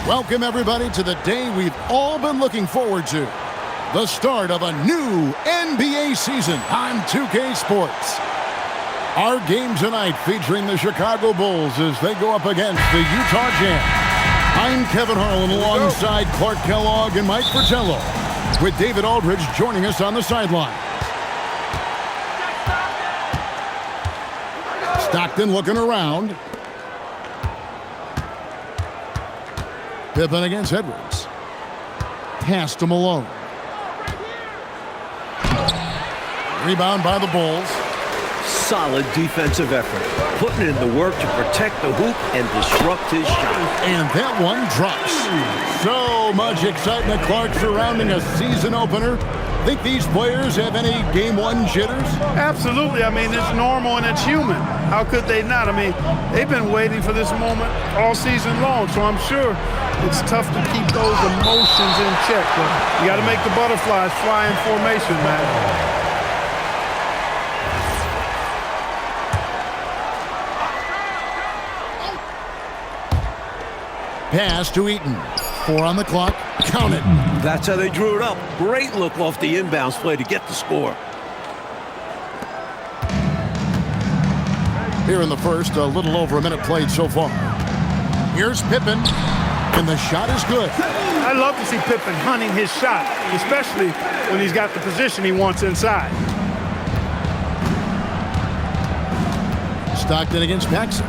Welcome, everybody, to the day we've all been looking forward to. The start of a new NBA season on 2K Sports. Our game tonight featuring the Chicago Bulls as they go up against the Utah Jazz. I'm Kevin Harlan alongside Clark Kellogg and Mike Fratello, with David Aldridge joining us on the sideline. Stockton looking around. Pippen against Edwards. Pass to Malone. Rebound by the Bulls. Solid defensive effort. Putting in the work to protect the hoop and disrupt his shot. And that one drops. So much excitement, Clark, surrounding a season opener. Think these players have any game one jitters? Absolutely. I mean, it's normal and it's human. How could they not? I mean, they've been waiting for this moment all season long, so I'm sure it's tough to keep those emotions in check. But you got to make the butterflies fly in formation, man. Pass to Eaton. 4 on the clock. Count it. That's how they drew it up. Great look off the inbounds play to get the score. Here in the first, a little over a minute played so far. Here's Pippen, and the shot is good. I love to see Pippen hunting his shot, especially when he's got the position he wants inside. Stockton against Paxson.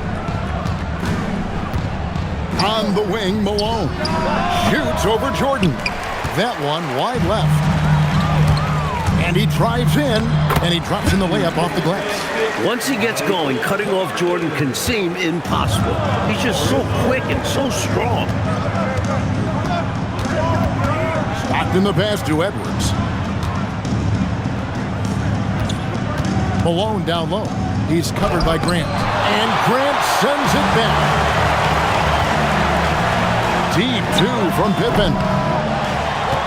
On the wing, Malone. Shoots over Jordan. That one wide left. And he drives in, and he drops in the layup off the glass. Once he gets going, cutting off Jordan can seem impossible. He's just so quick and so strong. Stockton the pass to Edwards. Malone down low. He's covered by Grant. And Grant sends it back. Deep two from Pippen.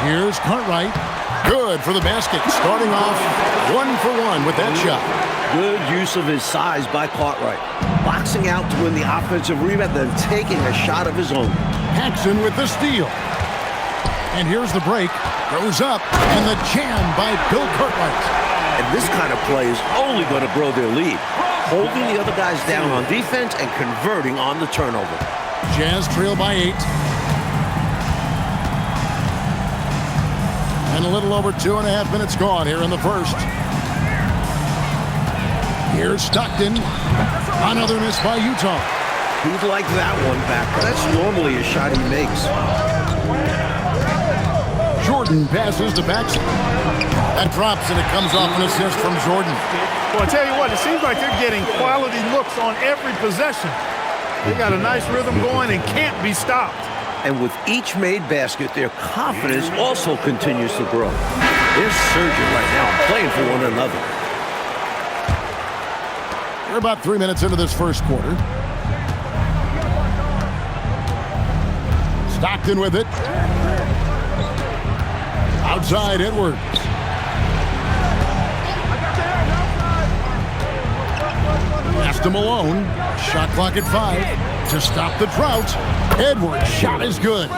Here's Cartwright. Good for the basket. Starting off 1 for 1 with that shot. Good use of his size by Cartwright. Boxing out to win the offensive rebound, then taking a shot of his own. Paxson with the steal. And here's the break. Goes up. And the jam by Bill Cartwright. And this kind of play is only going to grow their lead. Holding the other guys down on defense and converting on the turnover. Jazz trail by 8. And a little over 2.5 minutes gone here in the first. Here's Stockton. Another miss by Utah. He'd like that one back. That's normally a shot he makes. Jordan passes to Paxson. That drops, and it comes off an assist from Jordan. Well, I tell you what, it seems like they're getting quality looks on every possession. They got a nice rhythm going and can't be stopped. And with each made basket, their confidence also continues to grow. They're surging right now, playing for one another. We're about 3 minutes into this first quarter. Stockton with it. Outside Edwards. Pass to Malone. Shot clock at 5. To stop the drought, Edwards' shot is good.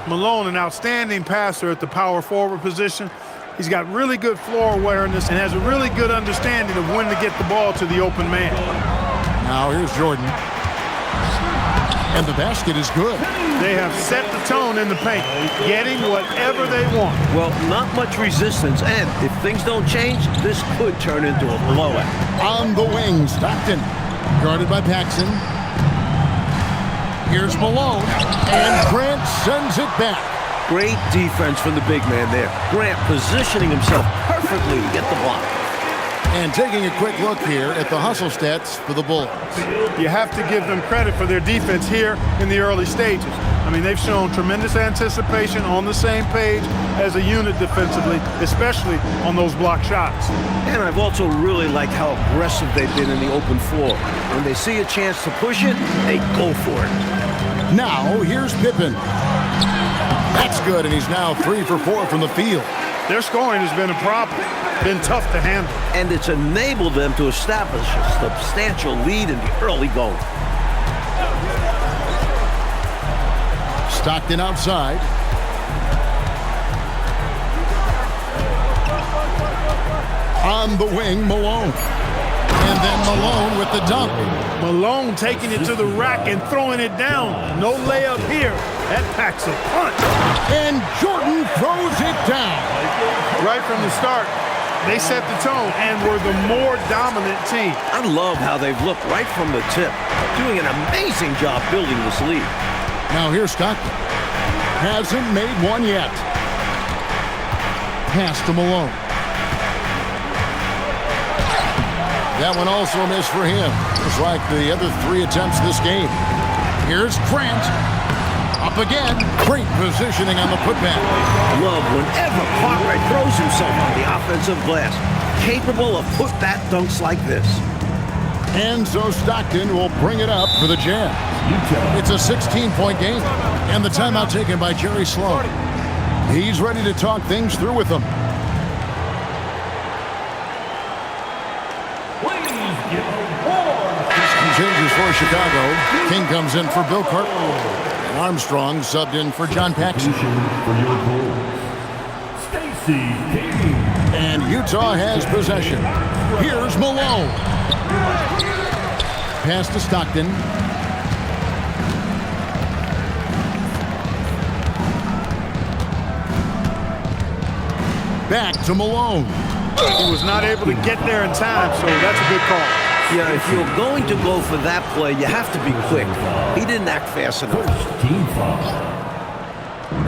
Malone, an outstanding passer at the power forward position. He's got really good floor awareness and has a really good understanding of when to get the ball to the open man. Now here's Jordan. And the basket is good. They have set the tone in the paint, getting whatever they want. Well, not much resistance, and if things don't change, this could turn into a blowout. On the wing, Stockton. Guarded by Paxson. Here's Malone, and Grant sends it back. Great defense from the big man there. Grant positioning himself perfectly to get the block. And taking a quick look here at the hustle stats for the Bulls. You have to give them credit for their defense here in the early stages. I mean, they've shown tremendous anticipation, on the same page as a unit defensively, especially on those block shots. And I've also really liked how aggressive they've been in the open floor. When they see a chance to push it, they go for it. Now, here's Pippen. That's good, and he's now 3 for 4 from the field. Their scoring has been a problem, been tough to handle. And it's enabled them to establish a substantial lead in the early going. Stockton outside. On the wing, Malone. And then Malone with the dunk. Malone taking it to the rack and throwing it down. No layup here. That packs a punch. And Jordan throws it down. Right from the start, they set the tone and were the more dominant team. I love how they've looked right from the tip, doing an amazing job building this lead. Now here's Stockton. Hasn't made one yet. Pass to Malone. That one also missed for him, just like the other 3 attempts this game. Here's Grant. Up again. Great positioning on the putback. Love whenever Cartwright throws himself on the offensive glass. Capable of put-back dunks like this. And so Stockton will bring it up for the Jazz. It's a 16-point game. And the timeout taken by Jerry Sloan. He's ready to talk things through with them. Changes for Chicago. King comes in for Bill Cartwright. And Armstrong subbed in for John Paxson. And Utah has possession. Here's Malone. Pass to Stockton. Back to Malone. He was not able to get there in time, so that's a good call. Yeah, if you're going to go for that play, you have to be quick. He didn't act fast enough. Team foul.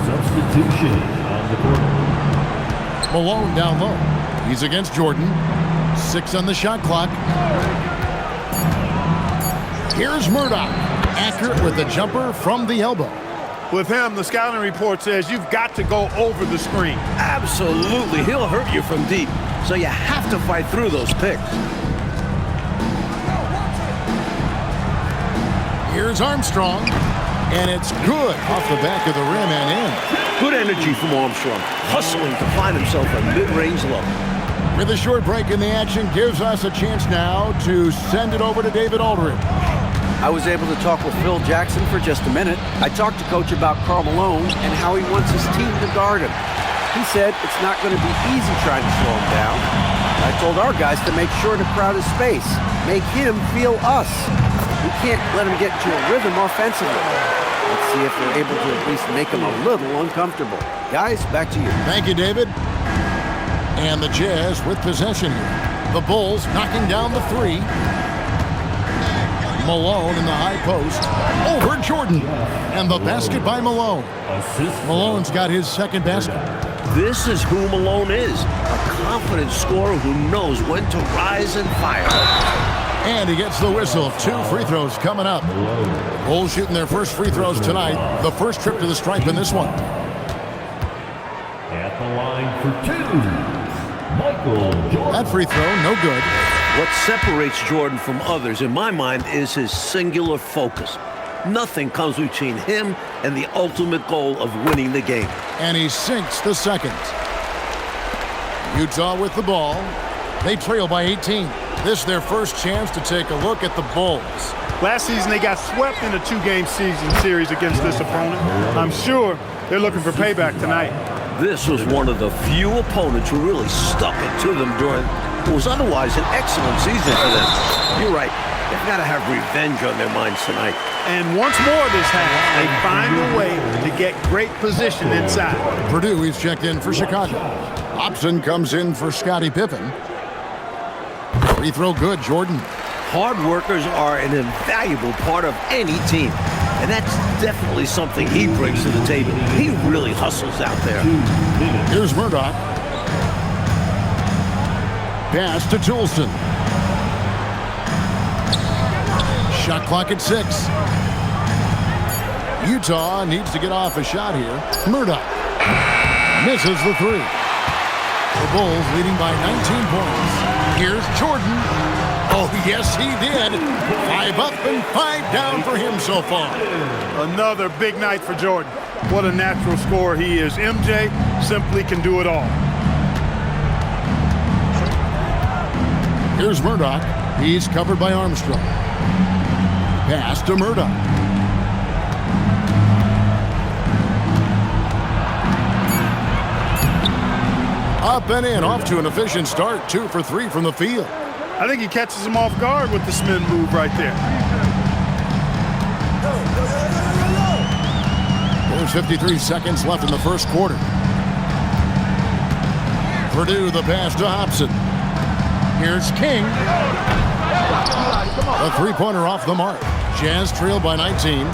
Substitution on the court. Malone down low. He's against Jordan. 6 on the shot clock. Here's Murdoch. Accurate with the jumper from the elbow. With him, the scouting report says you've got to go over the screen. Absolutely. He'll hurt you from deep, so you have to fight through those picks. Here's Armstrong, and it's good off the back of the rim and in. Good energy from Armstrong, hustling to find himself a mid-range low. With a short break in the action, gives us a chance now to send it over to David Aldridge. I was able to talk with Phil Jackson for just a minute. I talked to Coach about Karl Malone and how he wants his team to guard him. He said it's not going to be easy trying to slow him down. I told our guys to make sure to crowd his space, make him feel us. We can't let him get into a rhythm offensively. Let's see if we're able to at least make him a little uncomfortable. Guys, back to you. Thank you, David. And the Jazz with possession here. The Bulls knocking down the 3. Malone in the high post. Over Jordan. And the basket by Malone. Malone's got his second basket. This is who Malone is. A confident scorer who knows when to rise and fire. And he gets the whistle. 2 free throws coming up. Bulls shooting their first free throws tonight. The first trip to the stripe in this one. At the line for 2, Michael Jordan. That free throw, no good. What separates Jordan from others, in my mind, is his singular focus. Nothing comes between him and the ultimate goal of winning the game. And he sinks the second. Utah with the ball. They trail by 18. This is their first chance to take a look at the Bulls. Last season, they got swept in a 2-game series against this opponent. I'm sure they're looking for payback tonight. This was one of the few opponents who really stuck it to them during what was otherwise an excellent season for them. You're right. They've got to have revenge on their minds tonight. And once more this half, they find a way to get great position inside. Purdue, he's checked in for Chicago. Hobson comes in for Scottie Pippen. Free throw good, Jordan. Hard workers are an invaluable part of any team. And that's definitely something he brings to the table. He really hustles out there. Here's Murdoch. Pass to Toulson. Shot clock at 6. Utah needs to get off a shot here. Murdoch misses the 3. The Bulls leading by 19 points. Here's Jordan. Oh, yes, he did. 5 up and 5 down for him so far. Another big night for Jordan. What a natural scorer he is. MJ simply can do it all. Here's Murdoch. He's covered by Up and in, off to an efficient start. 2 for 3 from the field. I think he catches him off guard with the spin move right there. There's 53 seconds left in the first quarter. Purdue the pass to Hobson. Here's King. A three-pointer off the mark. Jazz trail by 19.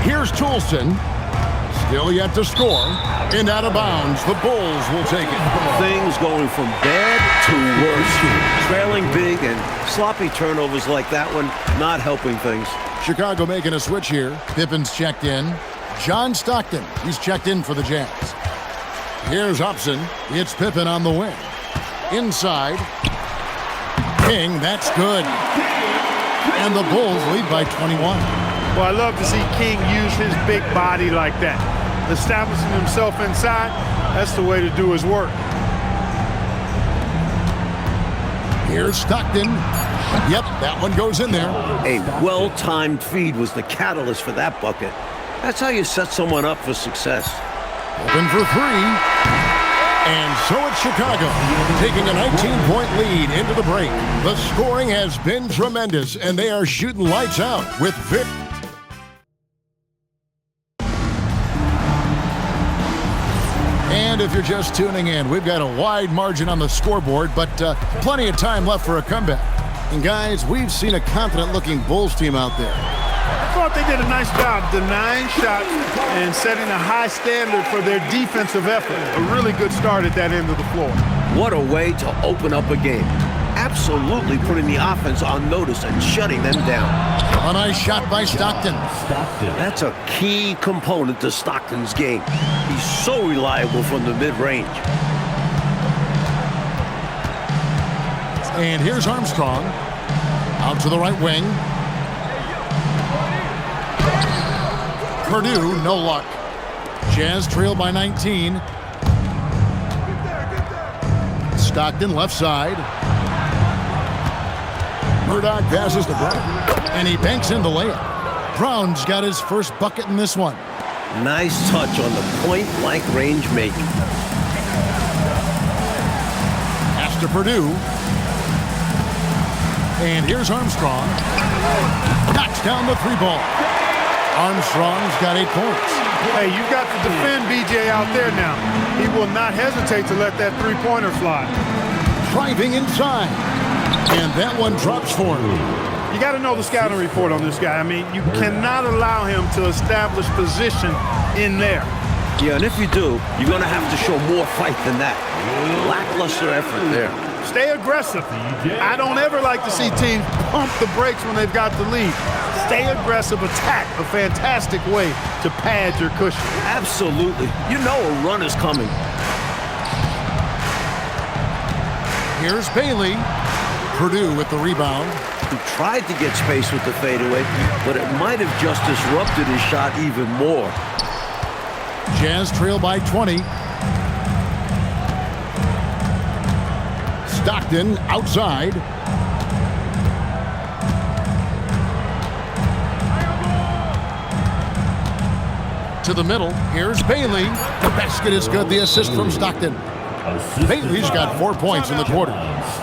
Here's Toulson. Still yet to score. And out of bounds. The Bulls will take it. Things going from bad to worse. Trailing big and sloppy turnovers like that one not helping things. Chicago making a switch here. Pippen's checked in. John Stockton, he's checked in for the Jazz. Here's Hobson. It's Pippen on the wing. Inside. King, that's good. And the Bulls lead by 21. Well, I love to see King use his big body like that. Establishing himself inside, that's the way to do his work. Here's Stockton. Yep, that one goes in there. A well-timed feed was the catalyst for that bucket. That's how you set someone up for success. Open for 3. And so it's Chicago, taking a 19-point lead into the break. The scoring has been tremendous, and they are shooting lights out with Vic. And if you're just tuning in, we've got a wide margin on the scoreboard, but plenty of time left for a comeback. And guys, we've seen a confident-looking Bulls team out there. I thought they did a nice job denying shots and setting a high standard for their defensive effort. A really good start at that end of the floor. What a way to open up a game. Absolutely putting the offense on notice and shutting them down. A nice shot by Stockton. That's a key component to Stockton's game. He's so reliable from the mid-range. And here's Armstrong. Out to the right wing. Purdue, no luck. Jazz trail by 19. Stockton left side. Murdoch passes to Brown. And he banks in the layup. Brown's got his first bucket in this one. Nice touch on the point-blank range make. Pass to Purdue. And here's Armstrong. Knocks down the 3-ball. Armstrong's got 8 points. Hey, you've got to defend BJ out there now. He will not hesitate to let that three-pointer fly. Driving inside. And that one drops for him. You got to know the scouting report on this guy. I mean, you cannot allow him to establish position in there. Yeah, and if you do, you're going to have to show more fight than that. Lackluster effort there. Stay aggressive. I don't ever like to see teams pump the brakes when they've got the lead. Stay aggressive, attack, a fantastic way to pad your cushion. Absolutely. You know a run is coming. Here's Bailey. Purdue with the rebound. He tried to get space with the fadeaway, but it might have just disrupted his shot even more. Jazz trail by 20. Stockton outside. To the middle. Here's Bailey. The basket is good. The assist from Stockton. Bailey's got 4 points in the quarter.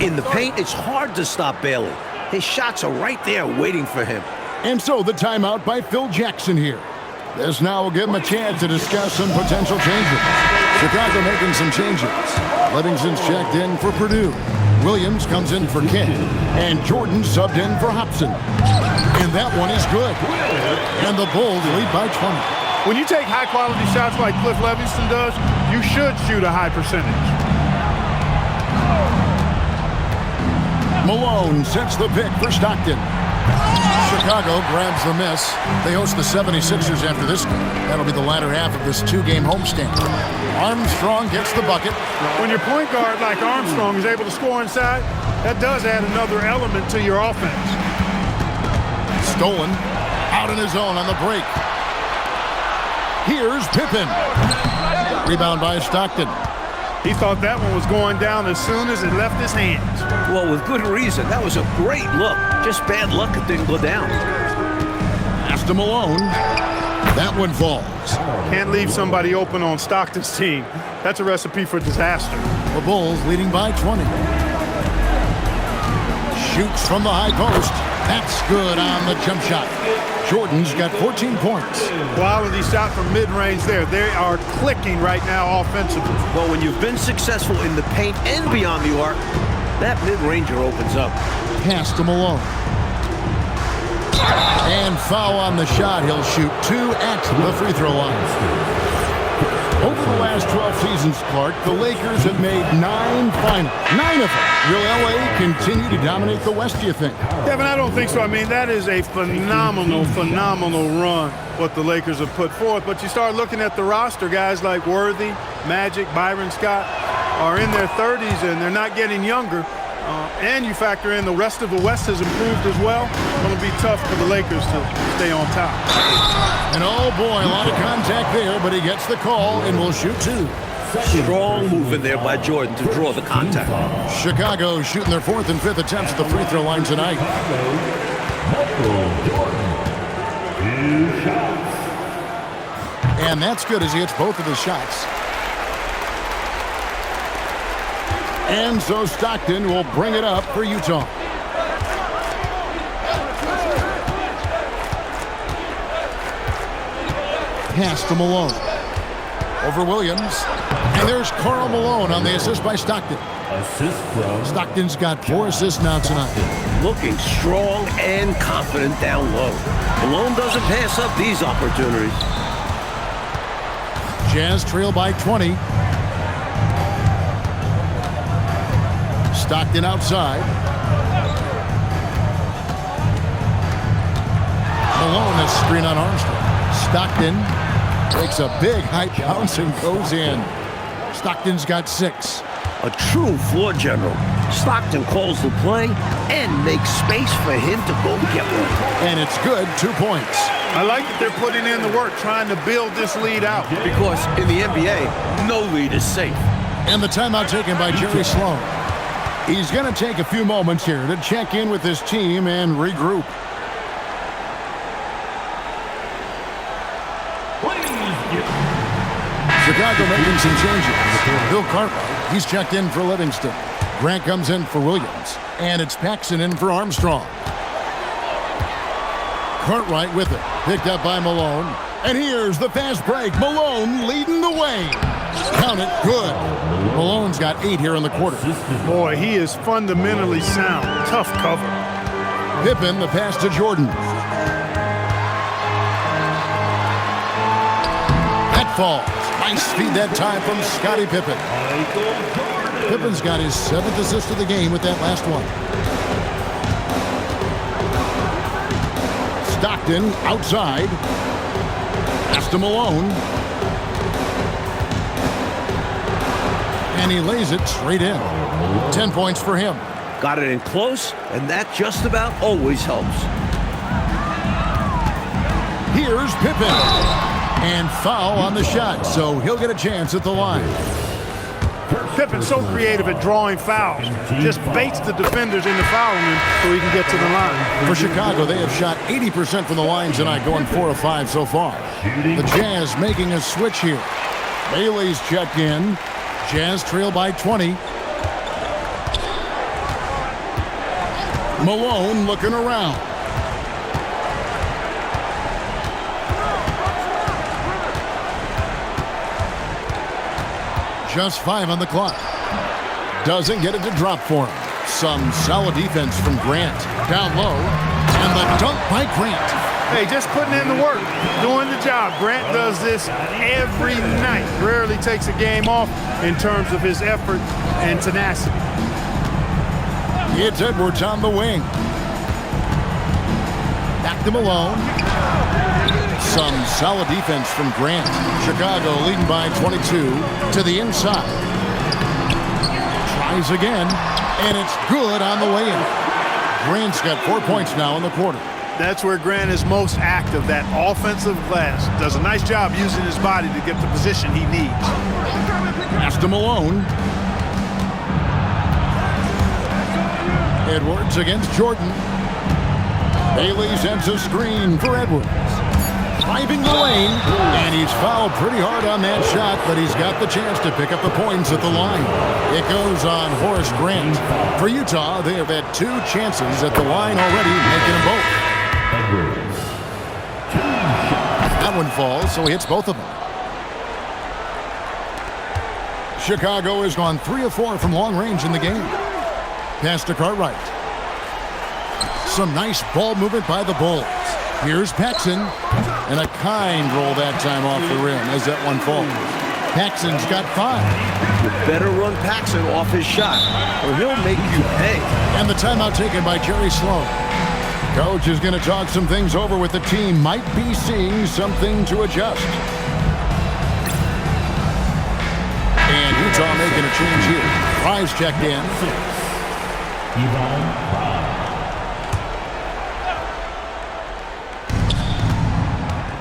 In the paint, it's hard to stop Bailey. His shots are right there waiting for him. And so the timeout by Phil Jackson here. This now will give him a chance to discuss some potential changes. Chicago making some changes. Livingston's checked in for Purdue. Williams comes in for King. And Jordan subbed in for Hobson. And that one is good. And the Bulls lead by 20. When you take high-quality shots like Cliff Livingston does, you should shoot a high percentage. Malone sets the pick for Stockton. Chicago grabs the miss. They host the 76ers after this game. That'll be the latter half of this 2-game homestand. Armstrong gets the bucket. When your point guard like Armstrong is able to score inside, that does add another element to your offense. Stolen. Out in his own on the break. Here's Pippen. Rebound by Stockton. He thought that one was going down as soon as it left his hands. Well, with good reason. That was a great look. Just bad luck it didn't go down. Pass to Malone. That one falls. Can't leave somebody open on Stockton's team. That's a recipe for disaster. The Bulls leading by 20. Shoots from the high post. That's good on the jump shot. Jordan's got 14 points. Quality shot from mid-range there. They are clicking right now offensively. Well, when you've been successful in the paint and beyond the arc, that mid-ranger opens up. Pass to Malone. And foul on the shot. He'll shoot 2 at the free throw line. Over the last 12 seasons, Clark, the Lakers have made 9 finals. 9 of them. Will LA continue to dominate the West, do you think? Kevin, I don't think so. I mean, that is a phenomenal run, what the Lakers have put forth. But you start looking at the roster, guys like Worthy, Magic, Byron Scott are in their 30s, and they're not getting younger. And you factor in the rest of the West has improved as well. It's going to be tough for the Lakers to stay on top. And oh boy, a lot of contact there, but he gets the call and will shoot 2. Strong move in there by Jordan to draw the contact. Chicago shooting their 4th and 5th attempts at the free throw line tonight. Michael Jordan, 2 shots. And that's good as he hits both of his shots. And so Stockton will bring it up for Utah. Pass to Malone. Over Williams. And there's Karl Malone on the assist by Stockton. Assist from Stockton's got 4 assists now tonight. Looking strong and confident down low. Malone doesn't pass up these opportunities. Jazz trail by 20. Stockton outside. Malone a screen on Armstrong. Stockton takes a big high bounce and goes in. Stockton's got 6. A true floor general. Stockton calls the play and makes space for him to go get one. And it's good, 2 points. I like that they're putting in the work, trying to build this lead out. Because in the NBA, no lead is safe. And the timeout taken by Jerry Sloan. He's going to take a few moments here to check in with his team and regroup. Chicago making some changes. Bill Cartwright, he's checked in for Livingston. Grant comes in for Williams. And it's Paxson in for Armstrong. Cartwright with it. Picked up by Malone. And here's the fast break. Malone leading the way. Count it, good. Malone's got 8 here in the quarter. Boy, he is fundamentally sound. Tough cover. Pippen, the pass to Jordan. That falls. Nice feed that time from Scottie Pippen. Pippen's got his 7th assist of the game with that last one. Stockton outside. Pass to Malone. And he lays it straight in. 10 points for him. Got it in close, and that just about always helps. Here's Pippen. And foul on the shot, so he'll get a chance at the line. Pippen's so creative at drawing fouls. Just baits the defenders into fouling him so he can get to the line. For Chicago, they have shot 80% from the line tonight, going 4 of 5 so far. The Jazz making a switch here. Bailey's checked in. Jazz trail by 20. Malone looking around. Just 5 on the clock. Doesn't get it to drop for him. Some solid defense from Grant. Down low. And the dunk by Grant. Hey, just putting in the work, doing the job. Grant does this every night. Rarely takes a game off in terms of his effort and tenacity. It's Edwards on the wing. Back to Malone. Some solid defense from Grant. Chicago leading by 22 to the inside. Tries again, and it's good on the way in. Grant's got 4 points now in the quarter. That's where Grant is most active, that offensive glass. Does a nice job using his body to get the position he needs. Pass to Malone. Edwards against Jordan. Bailey sends a screen for Edwards. driving the lane, and he's fouled pretty hard on that shot, but he's got the chance to pick up the points at the line. It goes on Horace Grant. For Utah, they have had 2 chances at the line already, making them both. Edwards. That one falls, so he hits both of them. Chicago has gone 3 of 4 from long range in the game. Pass to Cartwright. Some nice ball movement by the Bulls. Here's Paxson, and a kind roll that time off the rim as that one falls. Paxson's got 5. You better run Paxson off his shot, or he'll make you pay. And the timeout taken by Jerry Sloan. Coach is going to talk some things over with the team. Might be seeing something to adjust. And Utah making a change here. Price checked in.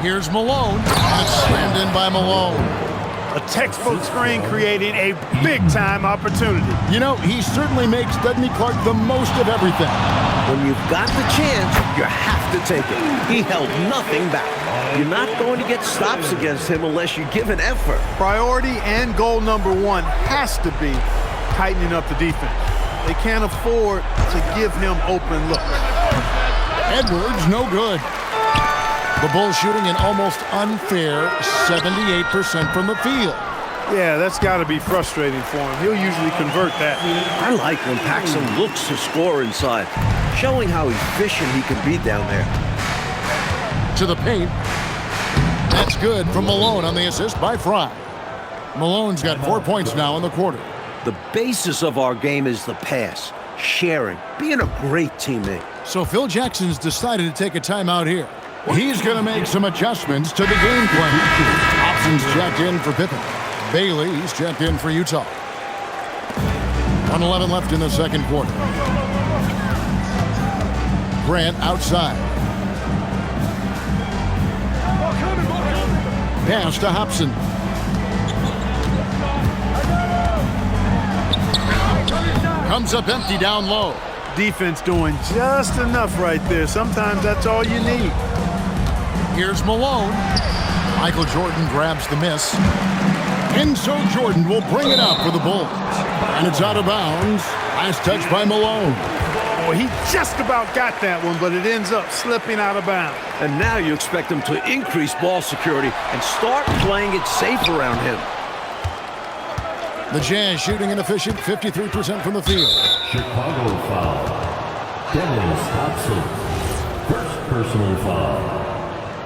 Here's Malone. And it's slammed in by Malone. A textbook screen creating a big-time opportunity. You know, he certainly makes Dudney Clark the most of everything. When you've got the chance, you have to take it. He held nothing back. You're not going to get stops against him unless you give an effort. Priority and goal number 1 has to be tightening up the defense. They can't afford to give him open looks. Edwards, no good. The Bulls shooting an almost unfair 78% from the field. Yeah, that's got to be frustrating for him. He'll usually convert that. I like when Paxson looks to score inside, showing how efficient he can be down there. To the paint. That's good from Malone on the assist by Fry. Malone's got 4 points now in the quarter. The basis of our game is the pass, sharing, being a great teammate. So Phil Jackson's decided to take a timeout here. He's going to make some adjustments to the game plan. Hobson's checked in for Pippen. Bailey's checked in for Utah. 1:11 left in the second quarter. Grant outside. Pass to Hobson. Comes up empty down low. Defense doing just enough right there. Sometimes that's all you need. Here's Malone. Michael Jordan grabs the miss. And so Jordan will bring it up for the Bulls. And it's out of bounds. Last touch by Malone. Boy, he just about got that one, but it ends up slipping out of bounds. And now you expect him to increase ball security and start playing it safe around him. The Jazz shooting an efficient 53% from the field. Chicago foul. Dennis Hobson. First personal foul.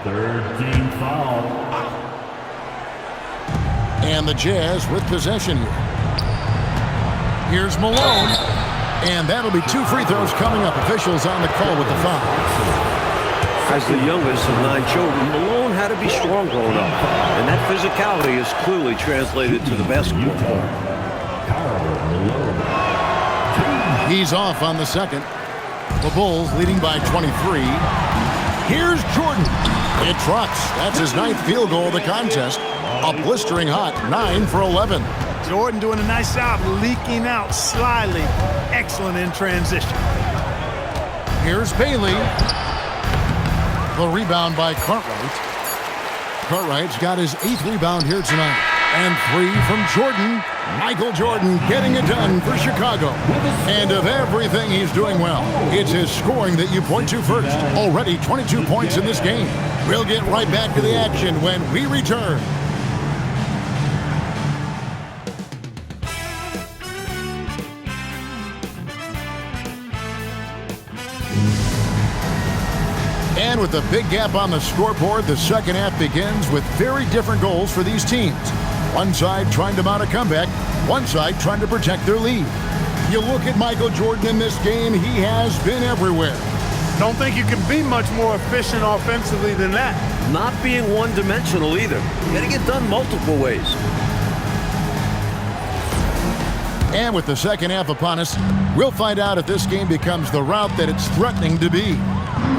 Third team foul. And the Jazz with possession here. Here's Malone. And that'll be 2 free throws coming up. Officials on the call with the foul. As the youngest of 9 children, Malone had to be strong growing up. And that physicality is clearly translated to the basketball court. He's off on the second. The Bulls leading by 23. Here's Jordan. It trucks. That's his 9th field goal of the contest. A blistering hot 9 for 11. Jordan doing a nice job leaking out slyly. Excellent in transition. Here's Bailey. The rebound by Cartwright. Cartwright's got his 8th rebound here tonight. And 3 from Jordan. Michael Jordan getting it done for Chicago. And of everything he's doing well, it's his scoring that you point to first. Already 22 points in this game. We'll get right back to the action when we return. And with a big gap on the scoreboard, the second half begins with very different goals for these teams. One side trying to mount a comeback, one side trying to protect their lead. You look at Michael Jordan in this game, he has been everywhere. Don't think you can be much more efficient offensively than that. Not being one-dimensional either. You gotta get done multiple ways. And with the second half upon us, we'll find out if this game becomes the route that it's threatening to be.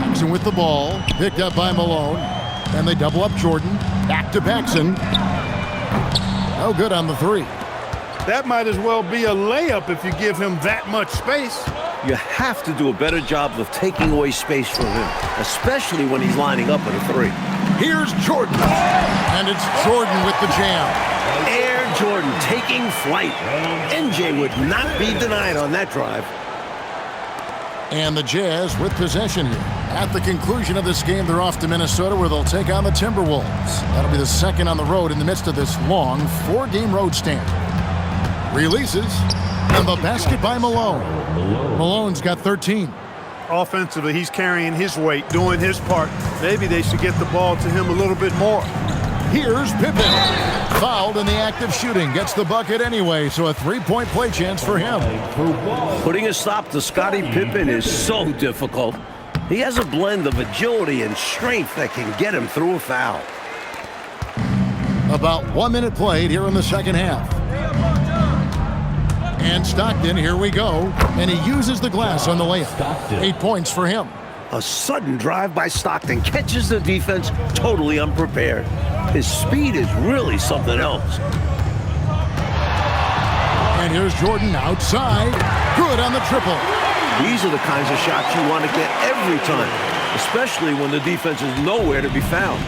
Paxson with the ball, picked up by Malone. And they double up Jordan. Back to Paxson. No good on the 3. That might as well be a layup if you give him that much space. You have to do a better job of taking away space from him, especially when he's lining up at a 3. Here's Jordan. And it's Jordan with the jam. Air Jordan taking flight. MJ would not be denied on that drive. And the Jazz with possession here. At the conclusion of this game, they're off to Minnesota where they'll take on the Timberwolves. That'll be the second on the road in the midst of this long 4-game road stand. Releases, and the basket by Malone. Malone's got 13. Offensively, he's carrying his weight, doing his part. Maybe they should get the ball to him a little bit more. Here's Pippen. Fouled in the act of shooting. Gets the bucket anyway, so a 3-point play chance for him. Putting a stop to Scottie Pippen is so difficult. He has a blend of agility and strength that can get him through a foul. About 1 minute played here in the second half. And Stockton, here we go. And he uses the glass on the layup. 8 points for him. A sudden drive by Stockton catches the defense totally unprepared. His speed is really something else. And here's Jordan outside. Good on the triple. These are the kinds of shots you want to get every time, especially when the defense is nowhere to be found.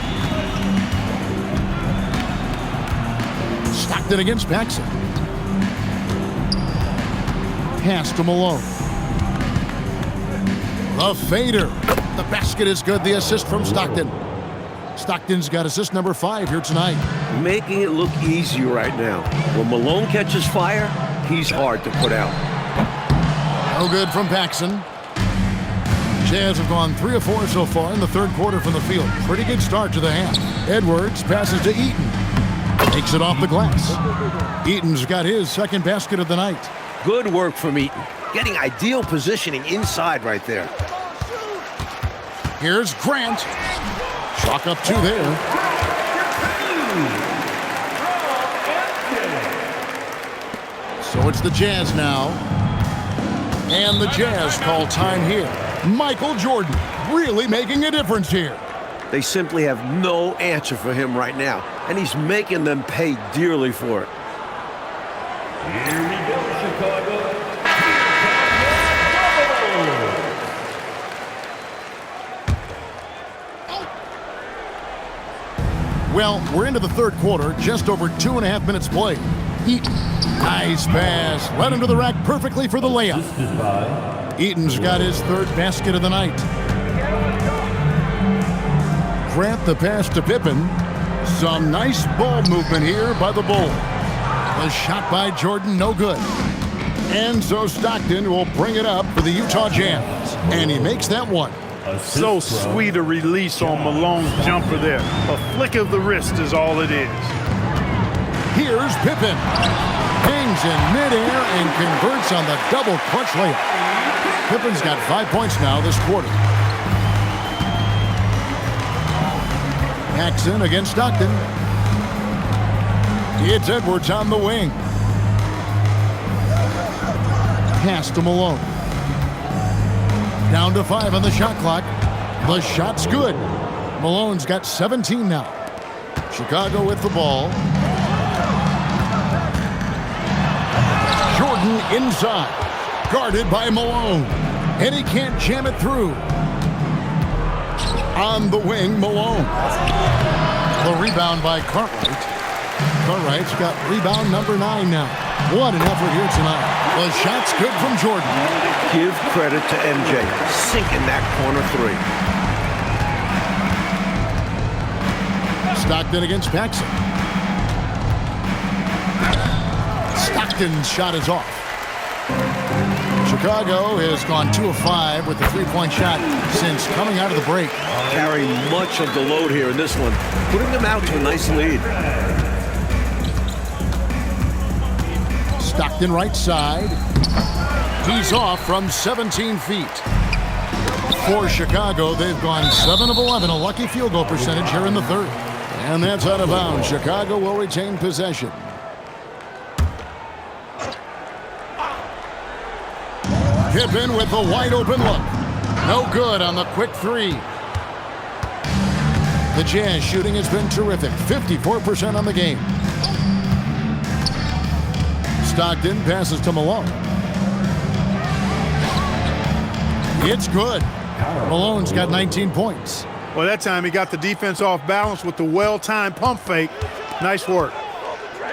Stockton against Paxson. Pass to Malone. The fader. The basket is good. The assist from Stockton. Stockton's got assist number 5 here tonight. Making it look easy right now. When Malone catches fire, he's hard to put out. No good from Paxson. Jazz have gone 3 of 4 so far in the third quarter from the field. Pretty good start to the half. Edwards passes to Eaton. Takes it off the glass. Eaton's got his second basket of the night. Good work from Eaton. Getting ideal positioning inside right there. Here's Grant. Chalk up 2 there. So it's the Jazz now. And the Jazz call time here. Michael Jordan really making a difference here. They simply have no answer for him right now, and he's making them pay dearly for it. Here we go, Chicago. Well, we're into the third quarter, just over 2.5 minutes played. Eaton, nice pass, led him to the rack perfectly for the layup. Eaton's got his third basket of the night. Grant the pass to Pippen. Some nice ball movement here by the Bull. The shot by Jordan, no good. And so Stockton will bring it up for the Utah Jazz. And he makes that one. So sweet a release on Malone's jumper there. A flick of the wrist is all it is. Here's Pippen. Hangs in midair and converts on the double clutch layup. Pippen's got 5 points now this quarter. Paxson against Stockton. It's Edwards on the wing. Pass to Malone. Down to 5 on the shot clock. The shot's good. Malone's got 17 now. Chicago with the ball. Jordan inside. Guarded by Malone. And he can't jam it through. On the wing, Malone. The rebound by Cartwright. Cartwright's got rebound number 9 now. What an effort here tonight. The shot's good from Jordan. Give credit to MJ, sinking that corner 3. Stockton against Paxson. Stockton's shot is off. Chicago has gone 2 of 5 with the 3-point shot since coming out of the break. Carrying much of the load here in this one, putting them out to a nice lead. Stockton right side. He's off from 17 feet. For Chicago, they've gone 7 of 11, a lucky field goal percentage here in the third. And that's out of bounds. Chicago will retain possession. Pippen with a wide open look. No good on the quick 3. The Jazz shooting has been terrific. 54% on the game. Stockton passes to Malone. It's good. Malone's got 19 points. Well, that time he got the defense off balance with the well-timed pump fake. Nice work.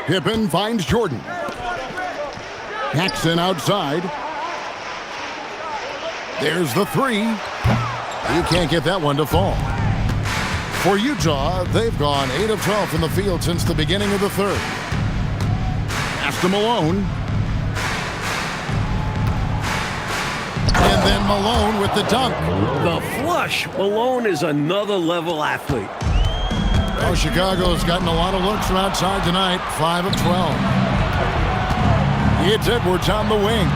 Pippen finds Jordan. Paxson outside. There's the three. He can't get that one to fall. For Utah, they've gone 8 of 12 from the field since the beginning of the third. Pass to Malone. And then Malone with the dunk. The flush. Malone is another level athlete. Oh, Chicago's gotten a lot of looks from outside tonight. 5 of 12. It's Edwards on the wing.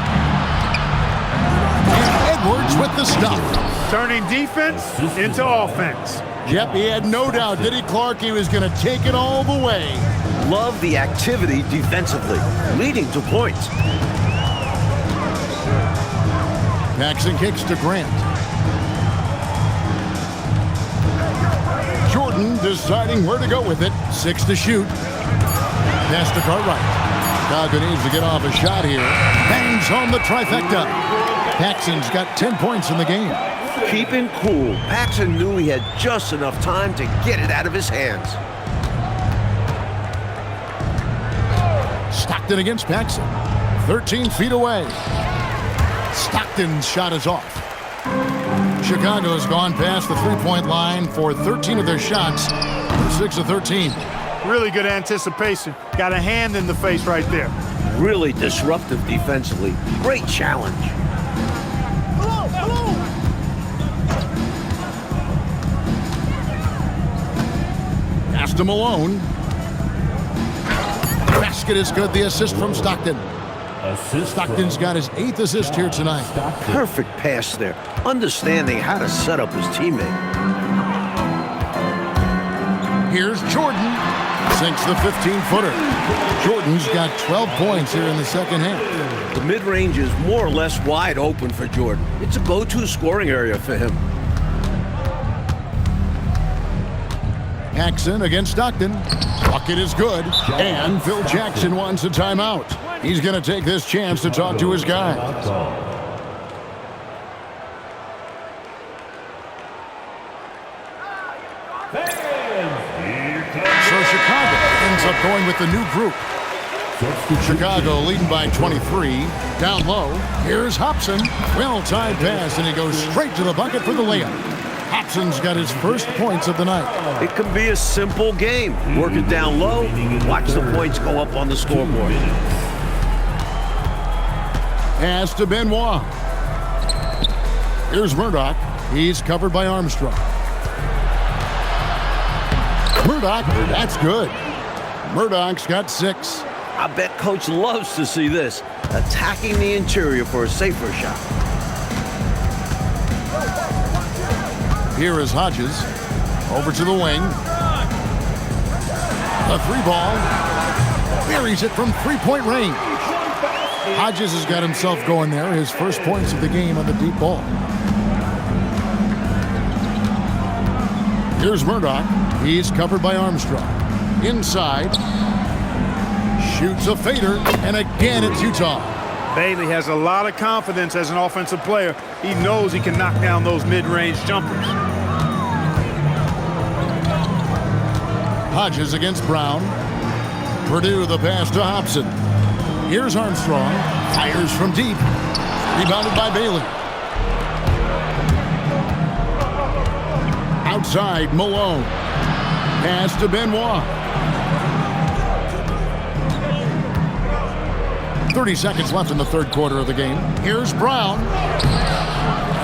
And Edwards with the stuff. Turning defense into offense. Yep, he had no doubt, did he, Clark? He was going to take it all the way. Love the activity defensively, leading to points. Paxson kicks to Grant. Jordan deciding where to go with it. 6 to shoot. Pass to Cartwright. Chicago needs to get off a shot here. Bangs home the trifecta. Paxson's got 10 points in the game. Keeping cool, Paxson knew he had just enough time to get it out of his hands. Stockton against Paxson. 13 feet away. Stockton's shot is off. Chicago's gone past the three-point line for 13 of their shots. 6 of 13. Really good anticipation. Got a hand in the face right there. Really disruptive defensively. Great challenge. Pass to Malone. Basket is good. The assist from Stockton. Stockton's got his 8th assist here tonight. Perfect pass there. Understanding how to set up his teammate. Here's Jordan. Sinks the 15-footer. Jordan's got 12 points here in the second half. The mid-range is more or less wide open for Jordan. It's a go-to scoring area for him. Paxson against Stockton. Bucket is good. And Phil Jackson wants a timeout. He's going to take this chance to talk to his guys. So Chicago ends up going with the new group. Chicago leading by 23. Down low. Here's Hobson. Well-timed pass, and he goes straight to the bucket for the layup. Hobson's got his first points of the night. It can be a simple game. Work it down low, watch the points go up on the scoreboard. Pass to Benoit. Here's Murdoch. He's covered by Armstrong. Murdoch, that's good. Murdoch's got 6. I bet Coach loves to see this. Attacking the interior for a safer shot. Here is Hodges. Over to the wing. A 3-ball. Buries it from 3-point range. Hodges has got himself going there. His first points of the game on the deep ball. Here's Murdoch. He's covered by Armstrong. Inside. Shoots a fader. And again, it's Utah. Bailey has a lot of confidence as an offensive player. He knows he can knock down those mid-range jumpers. Hodges against Brown. Purdue the pass to Hobson. Here's Armstrong. Fires from deep. Rebounded by Bailey. Outside, Malone. Pass to Benoit. 30 seconds left in the third quarter of the game. Here's Brown.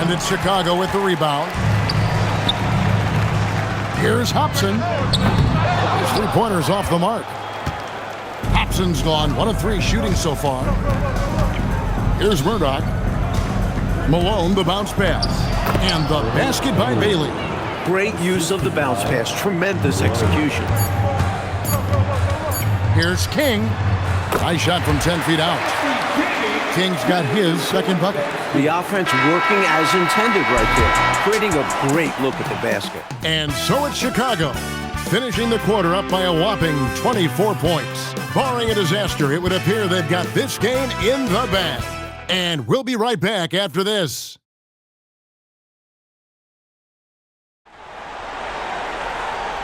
And it's Chicago with the rebound. Here's Hobson. His three-pointer's off the mark. Hobson's gone 1 of 3 shooting so far. Here's Murdoch. Malone, the bounce pass. And the basket by Bailey. Great use of the bounce pass. Tremendous execution. Here's King. Nice shot from 10 feet out. King's got his second bucket. The offense working as intended right there, creating a great look at the basket. And so it's Chicago, finishing the quarter up by a whopping 24 points. Barring a disaster, it would appear they've got this game in the bag. And we'll be right back after this.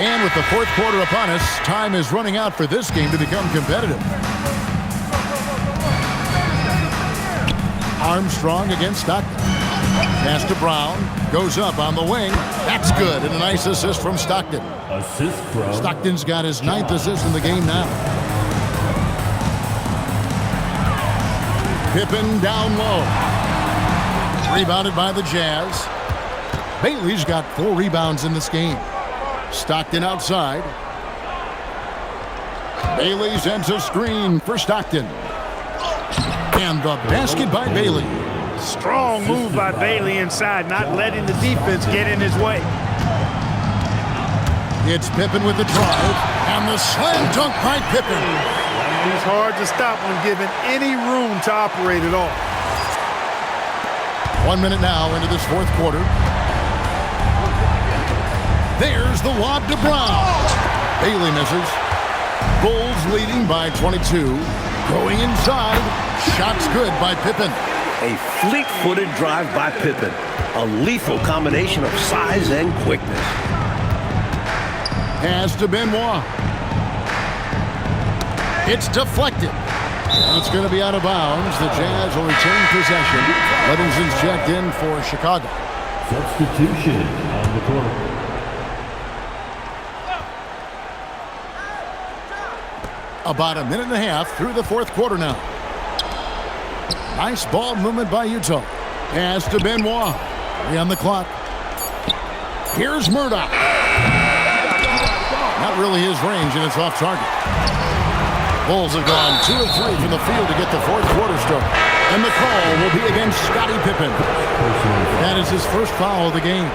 And with the fourth quarter upon us, time is running out for this game to become competitive. Armstrong against Stockton. Pass to Brown. Goes up on the wing. That's good. And a nice assist from Stockton. Assist from Stockton's got his 9th assist in the game now. Pippen down low. Rebounded by the Jazz. Bailey's got 4 rebounds in this game. Stockton outside. Bailey sends a screen for Stockton. And the basket by Bailey. Strong move by Bailey inside, not letting the defense get in his way. It's Pippen with the drive. And the slam dunk by Pippen. He's hard to stop when given any room to operate at all. 1 minute now into this fourth quarter. There's the lob to Brown. Bailey misses. Bulls leading by 22. Going inside. Shots good by Pippen. A fleet-footed drive by Pippen. A lethal combination of size and quickness. Pass to Benoit. It's deflected. It's going to be out of bounds. The Jazz will retain possession. Livingston's checked in for Chicago. substitution on the court. About a minute and a half through the fourth quarter now. Nice ball movement by Utah. Pass to Benoit. 3 on the clock. Here's Murdoch. Not really his range, and it's off target. Bulls have gone 2 of 3 from the field to get the fourth quarter started. And the call will be against Scottie Pippen. That is his first foul of the game.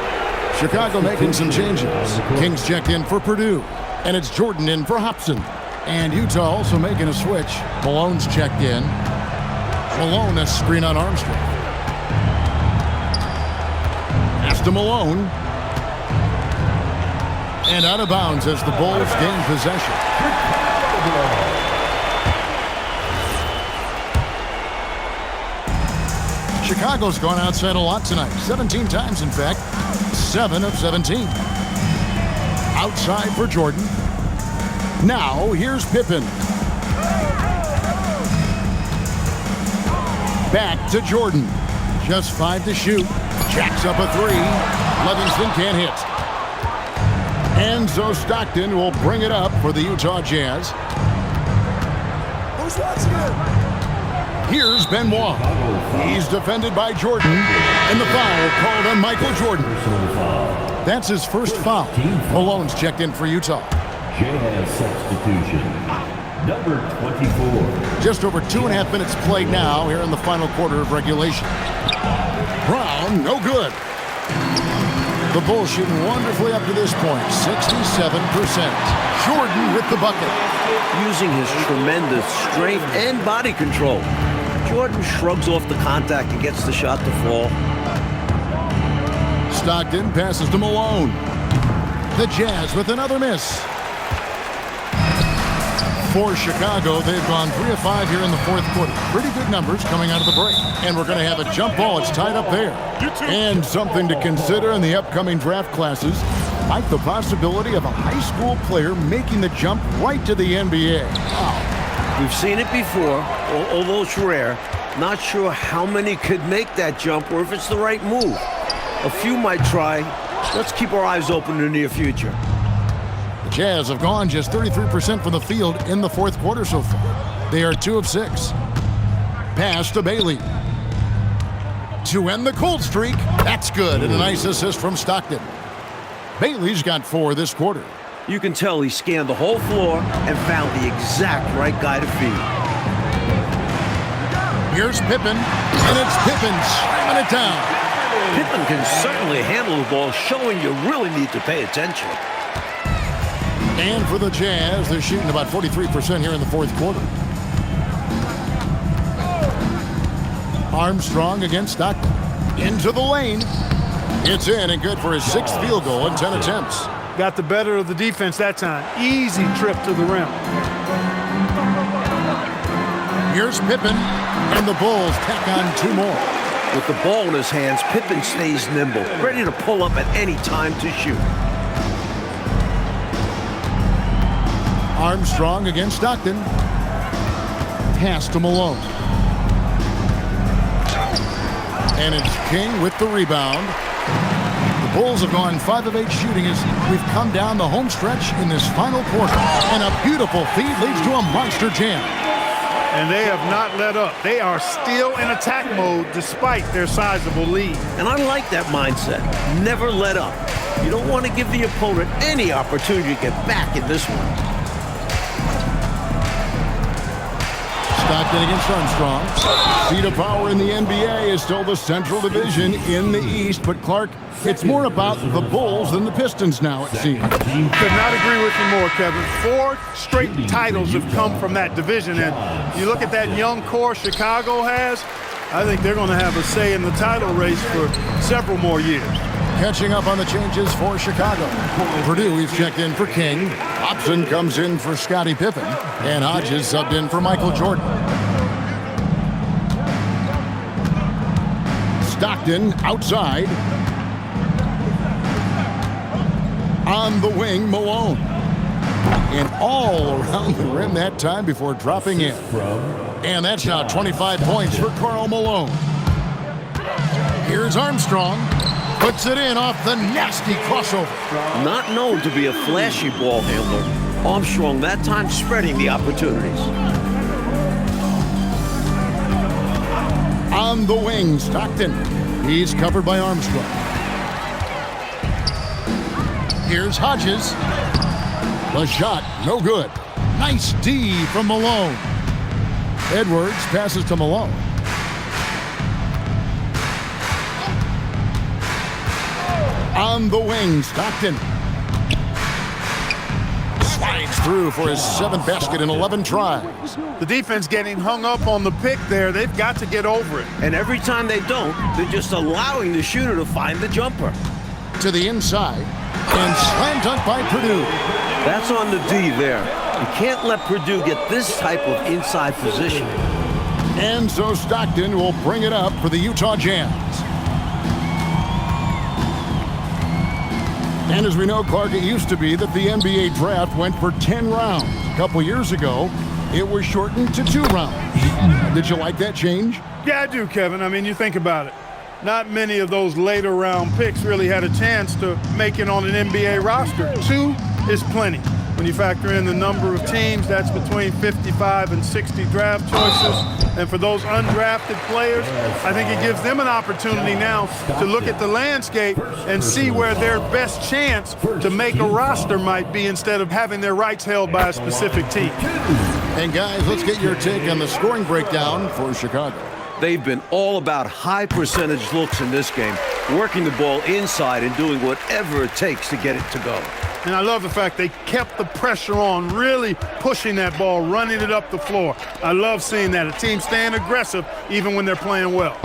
Chicago making some changes. Kings checked in for Purdue. And it's Jordan in for Hobson. And Utah also making a switch. Malone's checked in. Malone a screen on Armstrong. Pass to Malone. And out of bounds as the Bulls gain possession. Chicago's gone outside a lot tonight. 17 times, in fact. 7 of 17. Outside for Jordan. Now, here's Pippen. Back to Jordan. Just 5 to shoot. Jacks up a 3. Livingston can't hit. And so Stockton will bring it up for the Utah Jazz. Who's watching it? Here's Benoit. He's defended by Jordan. And the foul called on Michael Jordan. That's his first foul. Malone's checked in for Utah. Jazz substitution. Number 24. Just over 2.5 minutes played now here in the final quarter of regulation. Brown, no good. The Bulls shooting wonderfully up to this point, 67%. Jordan with the bucket. Using his tremendous strength and body control, Jordan shrugs off the contact and gets the shot to fall. Stockton passes to Malone. The Jazz with another miss. For Chicago, they've gone 3 of 5 here in the fourth quarter. Pretty good numbers coming out of the break. And we're going to have a jump ball. It's tied up there. And something to consider in the upcoming draft classes, like the possibility of a high school player making the jump right to the NBA. Wow. We've seen it before, although it's rare. Not sure how many could make that jump or if it's the right move. A few might try. Let's keep our eyes open in the near future. The Jazz have gone just 33% from the field in the fourth quarter so far. They are 2 of 6. Pass to Bailey. To end the cold streak. That's good. And a nice assist from Stockton. Bailey's got 4 this quarter. You can tell he scanned the whole floor and found the exact right guy to feed. Here's Pippen. And it's Pippen slamming it down. Pippen can certainly handle the ball, showing you really need to pay attention. And for the Jazz, they're shooting about 43% here in the fourth quarter. Armstrong against Stockton. Into the lane. It's in and good for his 6th field goal in 10 attempts. Got the better of the defense that time. Easy trip to the rim. Here's Pippen. And the Bulls tack on 2 more. With the ball in his hands, Pippen stays nimble, ready to pull up at any time to shoot. Armstrong against Stockton. Pass to Malone. And it's King with the rebound. The Bulls have gone 5 of 8 shooting as we've come down the home stretch in this final quarter. And a beautiful feed leads to a monster jam. And they have not let up. They are still in attack mode despite their sizable lead. And I like that mindset. Never let up. You don't want to give the opponent any opportunity to get back in this one. Stockton against Armstrong. Seat of power in the NBA is still the Central Division in the East. But, Clark, it's more about the Bulls than the Pistons now, it seems. Could not agree with you more, Kevin. 4 straight titles have come from that division. And you look at that young core Chicago has, I think they're going to have a say in the title race for several more years. Catching up on the changes for Chicago. Purdue, he's checked in for King. Hobson comes in for Scottie Pippen. And Hodges subbed in for Michael Jordan. Stockton outside. On the wing, Malone. And all around the rim that time before dropping in. And that's now 25 points for Karl Malone. Here's Armstrong. Puts it in off the nasty crossover. Not known to be a flashy ball handler, Armstrong that time spreading the opportunities. On the wing, Stockton. He's covered by Armstrong. Here's Hodges. The shot, no good. Nice D from Malone. Edwards passes to Malone. On the wing, Stockton. Slides through for his 7th basket in 11 tries. The defense getting hung up on the pick there. They've got to get over it. And every time they don't, they're just allowing the shooter to find the jumper. To the inside. And slam dunk by Purdue. That's on the D there. You can't let Purdue get this type of inside position. And so Stockton will bring it up for the Utah Jazz. And as we know, Clark, it used to be that the NBA draft went for 10 rounds. A couple years ago, it was shortened to 2 rounds. Did you like that change? Yeah, I do, Kevin. I mean, you think about it. Not many of those later round picks really had a chance to make it on an NBA roster. 2 is plenty. When you factor in the number of teams, that's between 55 and 60 draft choices. And for those undrafted players, I think it gives them an opportunity now to look at the landscape and see where their best chance to make a roster might be instead of having their rights held by a specific team. And guys, let's get your take on the scoring breakdown for Chicago. They've been all about high percentage looks in this game, working the ball inside and doing whatever it takes to get it to go. And I love the fact they kept the pressure on, really pushing that ball, running it up the floor. I love seeing that. A team staying aggressive even when they're playing well.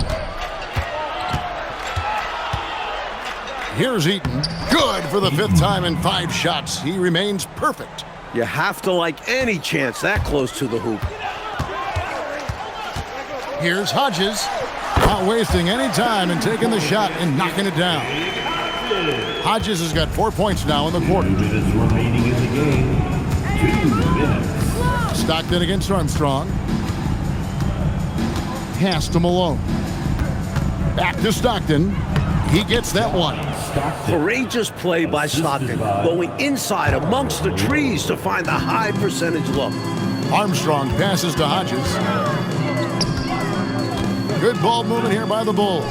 Here's Eaton. Good for the 5th time in 5 shots. He remains perfect. You have to like any chance that close to the hoop. Here's Hodges. Not wasting any time and taking the shot and knocking it down. Hodges has got 4 points now in the quarter. 2 minutes remaining in the game. 2 minutes. Stockton against Armstrong. Pass to Malone. Back to Stockton. He gets that one. Courageous play by Stockton, going inside amongst the trees to find the high percentage look. Armstrong passes to Hodges. Good ball movement here by the Bulls.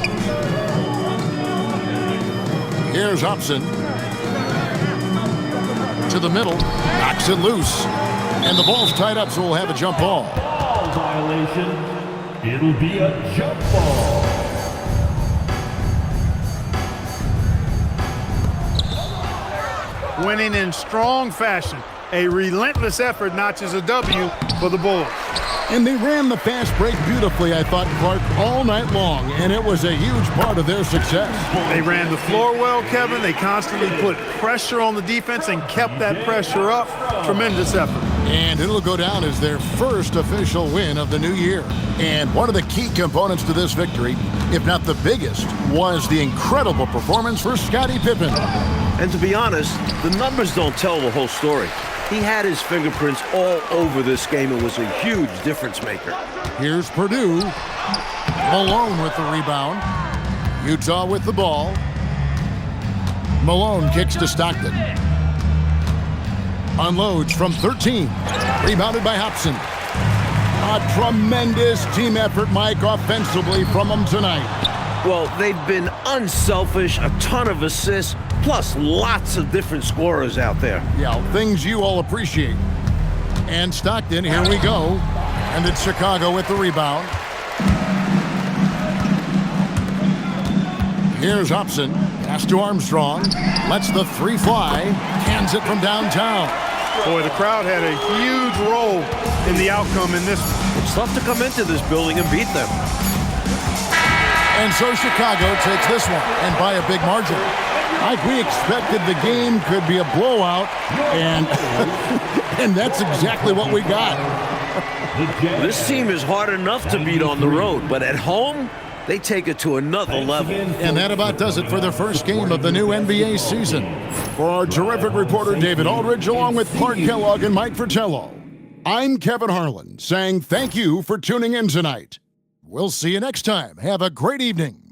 Here's Hobson. To the middle. Knocks it loose. And the ball's tied up, so we'll have a jump ball. Ball violation. It'll be a jump ball. Winning in strong fashion. A relentless effort notches a W for the Bulls. And they ran the fast break beautifully, I thought, Clark, all night long. And it was a huge part of their success. They ran the floor well, Kevin. They constantly put pressure on the defense and kept that pressure up. Tremendous effort. And it'll go down as their first official win of the new year. And one of the key components to this victory, if not the biggest, was the incredible performance for Scottie Pippen. And to be honest, the numbers don't tell the whole story. He had his fingerprints all over this game and was a huge difference maker. Here's Purdue. Malone with the rebound. Utah with the ball. Malone kicks to Stockton. Unloads from 13. Rebounded by Hobson. A tremendous team effort, Mike, offensively from them tonight. Well, they've been unselfish, a ton of assists, plus lots of different scorers out there. Yeah, things you all appreciate. And Stockton, here we go. And it's Chicago with the rebound. Here's Hobson. Pass to Armstrong. Lets the three fly. Cans it from downtown. Boy, the crowd had a huge role in the outcome in this. It's tough to come into this building and beat them. And so Chicago takes this one, and by a big margin. Like we expected, the game could be a blowout, and and that's exactly what we got. This team is hard enough to beat on the road, but at home, they take it to another level. And that about does it for the first game of the new NBA season. For our terrific reporter, David Aldridge, along with Clark Kellogg and Mike Fratello, I'm Kevin Harlan, saying thank you for tuning in tonight. We'll see you next time. Have a great evening.